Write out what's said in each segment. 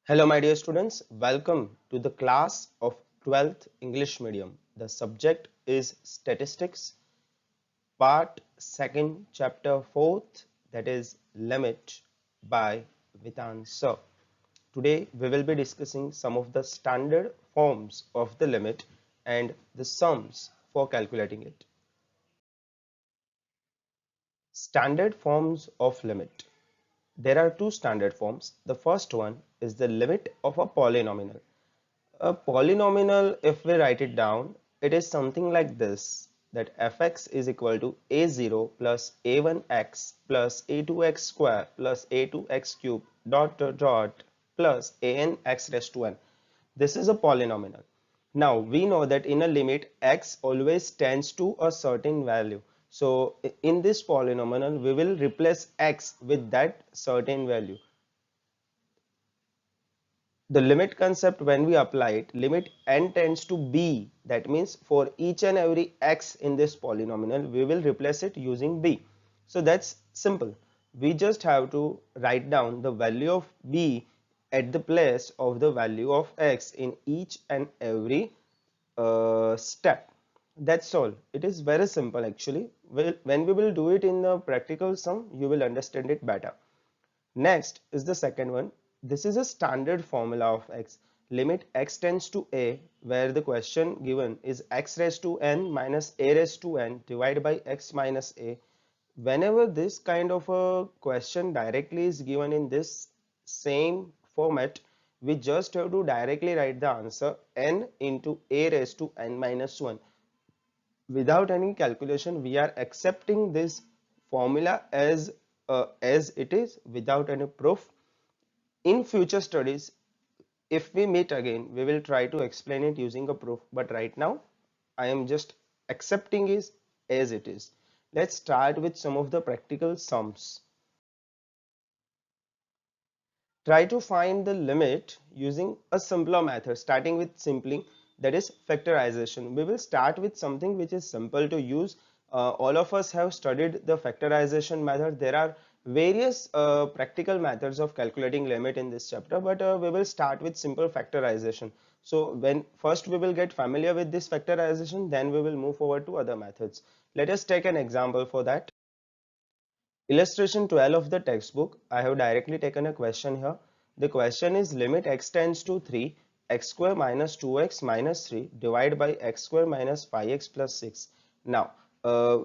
Hello my dear students, welcome to the class of 12th English medium. The subject is statistics, part 2nd, chapter 4th, that is limit by Vitan sir. Today we will be discussing some of the standard forms of the limit and the sums for calculating it. Standard forms of limit. There are two standard forms. The first one is the limit of a polynomial. A polynomial, if we write it down, it is something like this, that fx is equal to a0 plus a1x plus a2x square plus a2x cube dot dot dot plus anx raised to n. This is a polynomial. Now we know that in a limit x always tends to a certain value. So in this polynomial we will replace x with that certain value. The limit concept, when we apply it, limit n tends to b, that means for each and every x in this polynomial we will replace it using b. So that's simple. We just have to write down the value of b at the place of the value of x in each and every step. That's all. It is very simple actually. When we will do it in the practical sum, you will understand it better. Next is the second one. This is a standard formula of x. Limit x tends to a, where the question given is x raised to n minus a raised to n divided by x minus a. Whenever this kind of a question directly is given in this same format, we just have to directly write the answer n into a raised to n minus 1. Without any calculation, we are accepting this formula as it is without any proof. In future studies, if we meet again, we will try to explain it using a proof, but right now I am just accepting it as it is. Let's start with some of the practical sums. Try to find the limit using a simpler method, starting with simply, that is factorization. We will start with something which is simple to use. All of us have studied the factorization method. There are various practical methods of calculating limit in this chapter, but we will start with simple factorization. So when first we will get familiar with this factorization, then we will move forward to other methods. Let us take an example for that. Illustration 12 of the textbook. I have directly taken a question here. The question is limit x tends to 3, x square minus 2x minus 3 divided by x square minus 5x plus 6. Now,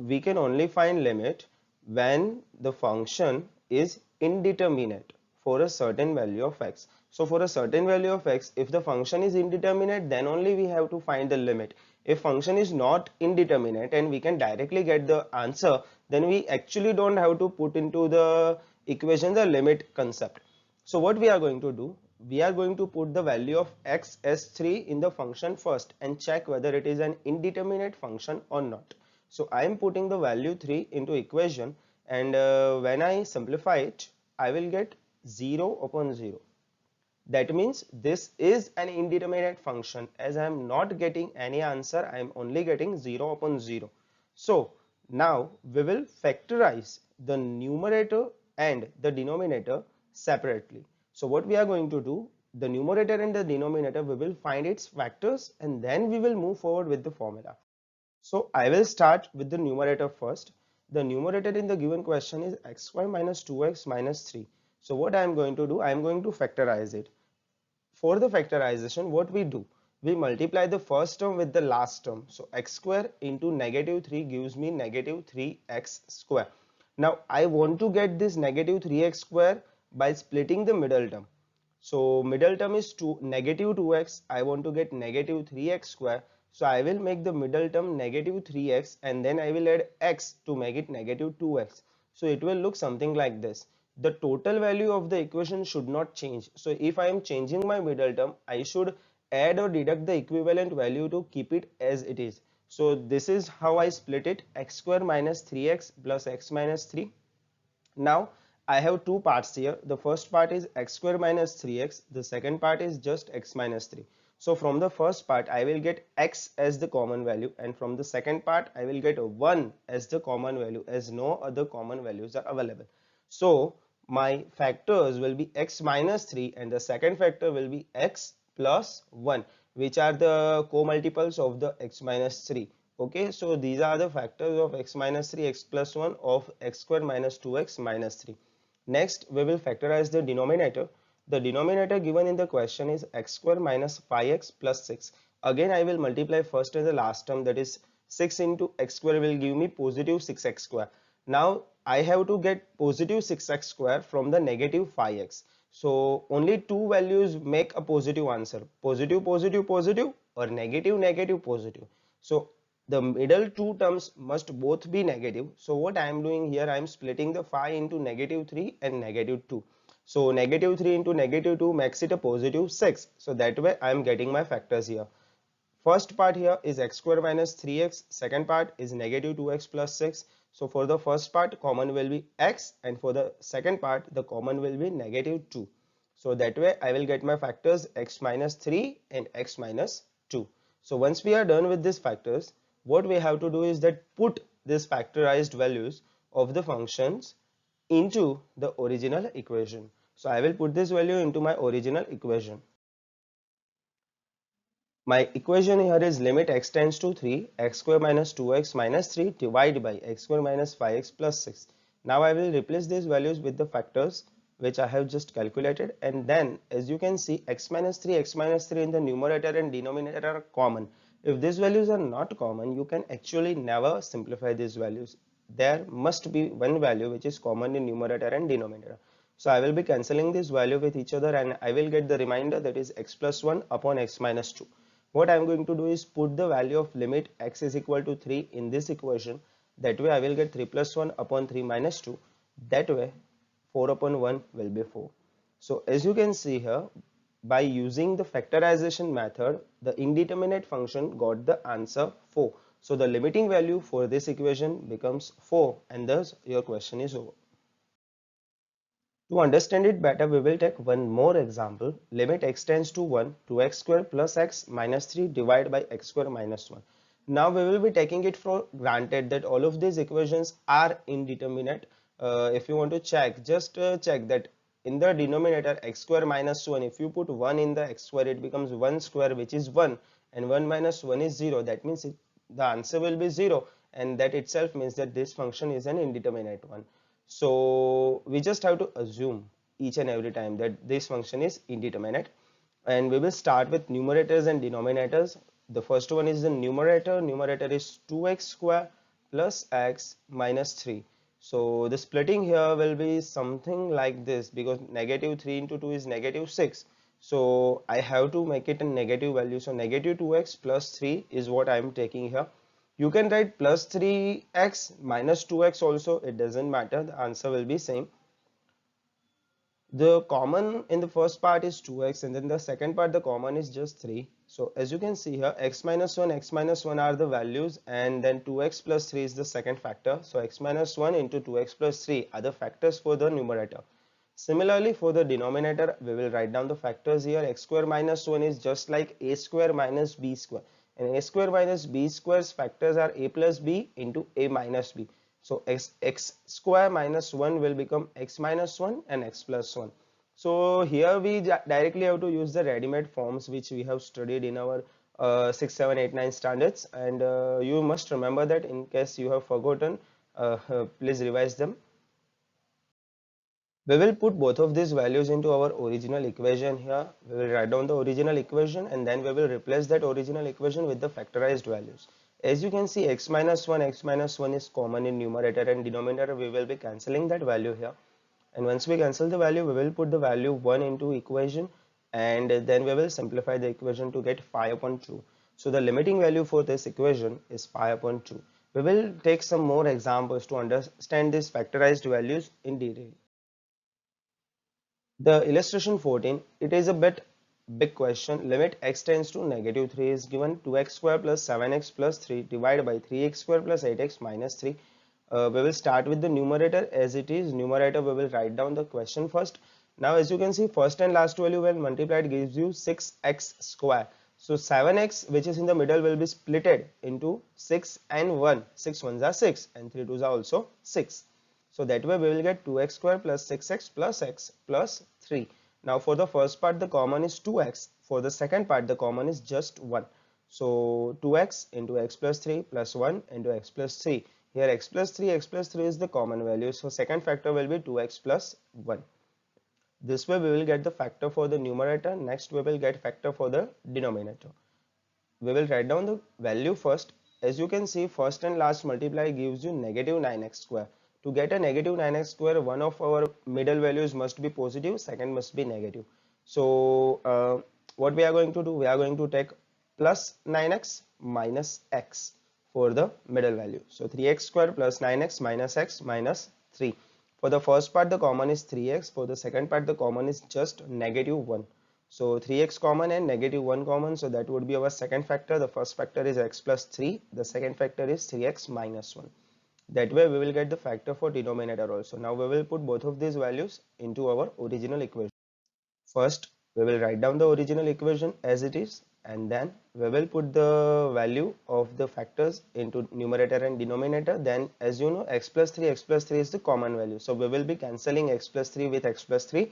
we can only find limit when the function is indeterminate for a certain value of x. So for a certain value of x, if the function is indeterminate, then only we have to find the limit. If function is not indeterminate and we can directly get the answer, then we actually don't have to put into the equation the limit concept. So what we are going to do, we are going to put the value of x as 3 in the function first and check whether it is an indeterminate function or not. So I am putting the value 3 into equation, and when I simplify it, I will get 0 upon 0. That means this is an indeterminate function. As I am not getting any answer, I am only getting 0 upon 0. So now we will factorize the numerator and the denominator separately. So what we are going to do, the numerator and the denominator, we will find its factors and then we will move forward with the formula. So I will start with the numerator first. The numerator in the given question is x square minus 2x minus 3. So what I am going to do, I am going to factorize it. For the factorization, what we do, we multiply the first term with the last term. So x square into negative 3 gives me negative 3x square. Now I want to get this negative 3x square by splitting the middle term. So middle term is negative 2x. I want to get negative 3x square. So I will make the middle term negative 3x and then I will add x to make it negative 2x. So it will look something like this. The total value of the equation should not change. So if I am changing my middle term, I should add or deduct the equivalent value to keep it as it is. So this is how I split it, x square minus 3x plus x minus 3. Now I have two parts here. The first part is x square minus 3x. The second part is just x minus 3. So from the first part I will get x as the common value, and from the second part I will get 1 as the common value, as no other common values are available. So my factors will be x minus 3 and the second factor will be x plus 1, which are the co-multiples of the x minus 3. Okay, so these are the factors of x minus 3, x plus 1 of x square minus 2x minus 3. Next, we will factorize the denominator. The denominator given in the question is x square minus 5x plus 6. Again, I will multiply first and the last term, that is 6 into x square will give me positive 6x square. Now I have to get positive 6x square from the negative 5x. So only two values make a positive answer, positive positive positive or negative negative positive. So the middle two terms must both be negative. So what I am doing here, I am splitting the 5 into negative 3 and negative 2. So negative 3 into negative 2 makes it a positive 6. So that way I am getting my factors here. First part here is x square minus 3x. Second part is negative 2x plus 6. So for the first part, common will be x, and for the second part, the common will be negative 2. So that way I will get my factors x minus 3 and x minus 2. So once we are done with these factors, what we have to do is that put these factorized values of the functions into the original equation. So I will put this value into my original equation. My equation here is limit x tends to 3, x square minus 2x minus 3 divided by x square minus 5x plus 6. Now I will replace these values with the factors which I have just calculated, and then as you can see, x minus 3, x minus 3 in the numerator and denominator are common. If these values are not common, you can actually never simplify these values. There must be one value which is common in numerator and denominator. So I will be cancelling this value with each other and I will get the remainder, that is x plus 1 upon x minus 2. What I am going to do is put the value of limit x is equal to 3 in this equation. That way I will get 3 plus 1 upon 3 minus 2. That way 4 upon 1 will be 4. So as you can see here, by using the factorization method, the indeterminate function got the answer 4. So the limiting value for this equation becomes 4, and thus your question is over. To understand it better, we will take one more example. Limit x tends to 1 to x square plus x minus 3 divided by x square minus 1. Now we will be taking it for granted that all of these equations are indeterminate. If you want to check, just check that in the denominator x square minus 1, if you put 1 in the x square, it becomes 1 square, which is 1, and 1 minus 1 is 0. That means the answer will be 0, and that itself means that this function is an indeterminate one. So we just have to assume each and every time that this function is indeterminate, and we will start with numerators and denominators. The first one is the numerator. Numerator is 2x square plus x minus 3. So the splitting here will be something like this, because negative 3 into 2 is negative 6. So I have to make it a negative value. So negative 2x plus 3 is what I am taking here. You can write plus 3x minus 2x also, it doesn't matter, the answer will be same. The common in the first part is 2x, and then the second part the common is just 3. So as you can see here, x minus 1 are the values, and then 2x plus 3 is the second factor. So x minus 1 into 2x plus 3 are the factors for the numerator. Similarly, for the denominator, we will write down the factors here. X square minus 1 is just like a square minus b square, and a square minus b square's factors are a plus b into a minus b. So x square minus 1 will become x minus 1 and x plus 1. So here we directly have to use the ready-made forms which we have studied in our 6, 7, 8, 9 standards, and you must remember that. In case you have forgotten, please revise them. We will put both of these values into our original equation here. We will write down the original equation, and then we will replace that original equation with the factorized values. As you can see, x minus 1 is common in numerator and denominator. We will be cancelling that value here. And once we cancel the value, we will put the value 1 into equation, and then we will simplify the equation to get 5 upon 2. So the limiting value for this equation is 5 upon 2. We will take some more examples to understand these factorized values in detail. The illustration 14, it is a bit big question. Limit x tends to negative 3 is given. 2x square plus 7x plus 3 divided by 3x square plus 8x minus 3. We will start with the numerator as it is. Numerator, we will write down the question first. Now as you can see, first and last value when multiplied gives you 6x square. So 7x, which is in the middle, will be splitted into 6 and 1. 6 ones are 6 and 3 twos are also 6. So that way we will get 2x square plus 6x plus x plus 3. Now for the first part the common is 2x, for the second part the common is just 1. So 2x into x plus 3 plus 1 into x plus 3. Here x plus 3 is the common value, so second factor will be 2x plus 1. This way we will get the factor for the numerator. Next we will get factor for the denominator. We will write down the value first. As you can see, first and last multiply gives you negative 9x square. To get a negative 9x square, one of our middle values must be positive, second must be negative. So what we are going to do, we are going to take plus 9x minus x for the middle value. So 3x square plus 9x minus x minus 3. For the first part the common is 3x, for the second part the common is just negative 1. So 3x common and negative 1 common, so that would be our second factor. The first factor is x plus 3, the second factor is 3x minus 1. That way we will get the factor for denominator also. Now we will put both of these values into our original equation. First we will write down the original equation as it is, and then we will put the value of the factors into numerator and denominator. Then as you know, x plus 3 is the common value, so we will be cancelling x plus 3 with x plus 3.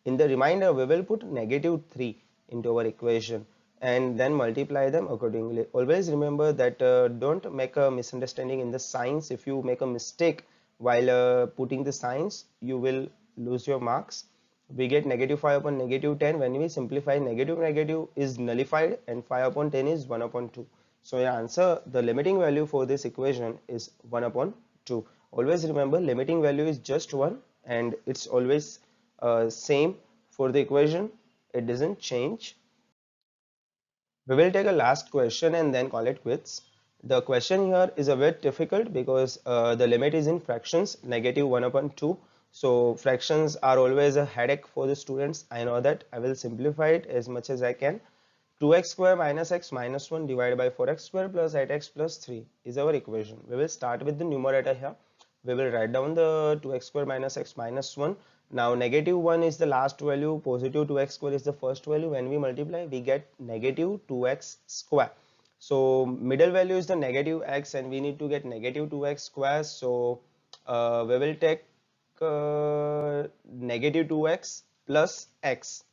In the remainder we will put negative 3 into our equation and then multiply them accordingly. Always remember that don't make a misunderstanding in the signs. If you make a mistake while putting the signs, you will lose your marks. We get negative 5 upon negative 10. When we simplify, negative negative is nullified and 5 upon 10 is 1 upon 2. So your answer, the limiting value for this equation is 1 upon 2. Always remember, limiting value is just 1 and it's always same for the equation. It doesn't change. We will take a last question and then call it quits. The question here is a bit difficult because the limit is in fractions, negative 1 upon 2. So fractions are always a headache for the students. I know that. I will simplify it as much as I can. 2x square minus x minus 1 divided by 4x square plus 8x plus 3 is our equation. We will start with the numerator here. We will write down the 2x square minus x minus 1. Now negative 1 is the last value, positive 2x square is the first value. When we multiply, we get negative 2x square. So middle value is the negative x and we need to get negative 2x square. So we will take negative 2x plus x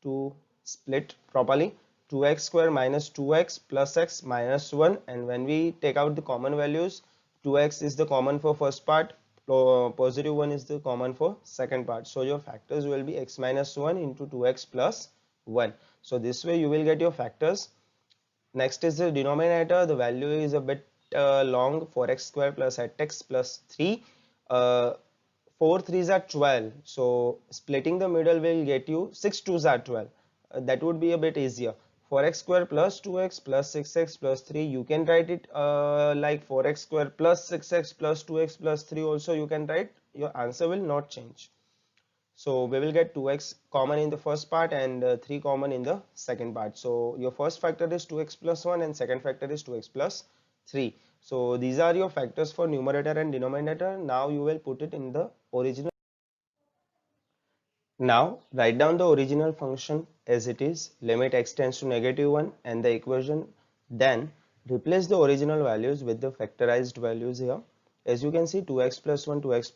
to split properly. 2x square minus 2x plus x minus 1, and when we take out the common values, 2x is the common for first part, positive 1 is the common for second part. So your factors will be x minus 1 into 2x plus 1. So this way you will get your factors. Next is the denominator. The value is a bit long, 4x square plus 8x plus 3. 4 3s are 12, so splitting the middle will get you 6 2s are 12. That would be a bit easier. 4x square plus 2x plus 6x plus 3, you can write it like 4x square plus 6x plus 2x plus 3 also you can write. Your answer will not change. So we will get 2x common in the first part and 3 common in the second part. So your first factor is 2x plus 1 and second factor is 2x plus 3. So these are your factors for numerator and denominator. Now you will put it in the original. Now write down the original function as it is, limit x tends to negative 1 and the equation. Then replace the original values with the factorized values here. As you can see, 2x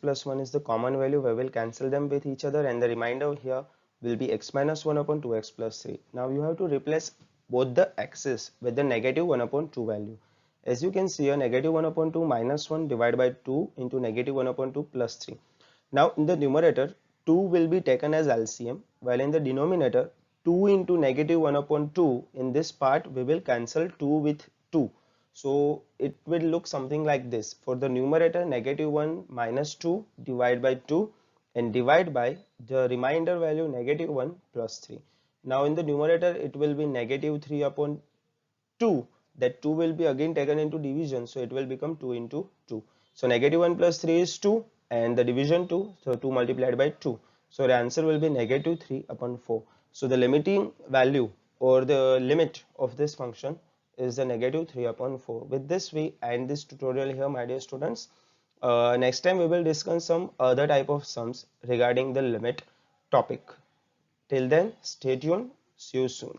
plus 1 is the common value. We will cancel them with each other and the remainder here will be x minus 1 upon 2x plus 3. Now you have to replace both the x's with the negative 1 upon 2 value. As you can see here, negative 1 upon 2 minus 1 divided by 2 into negative 1 upon 2 plus 3. Now in the numerator, 2 will be taken as LCM, while in the denominator 2 into negative 1 upon 2, in this part we will cancel 2 with 2. So it will look something like this. For the numerator, negative 1 minus 2 divide by 2 and divide by the remainder value negative 1 plus 3. Now in the numerator it will be negative 3 upon 2. That 2 will be again taken into division, so it will become 2 into 2. So negative 1 plus 3 is 2 and the division 2, so 2 multiplied by 2. So the answer will be negative 3 upon 4. So the limiting value or the limit of this function is the negative 3 upon 4. With this we end this tutorial here, my dear students. Next time we will discuss some other type of sums regarding the limit topic. Till then, stay tuned. See you soon.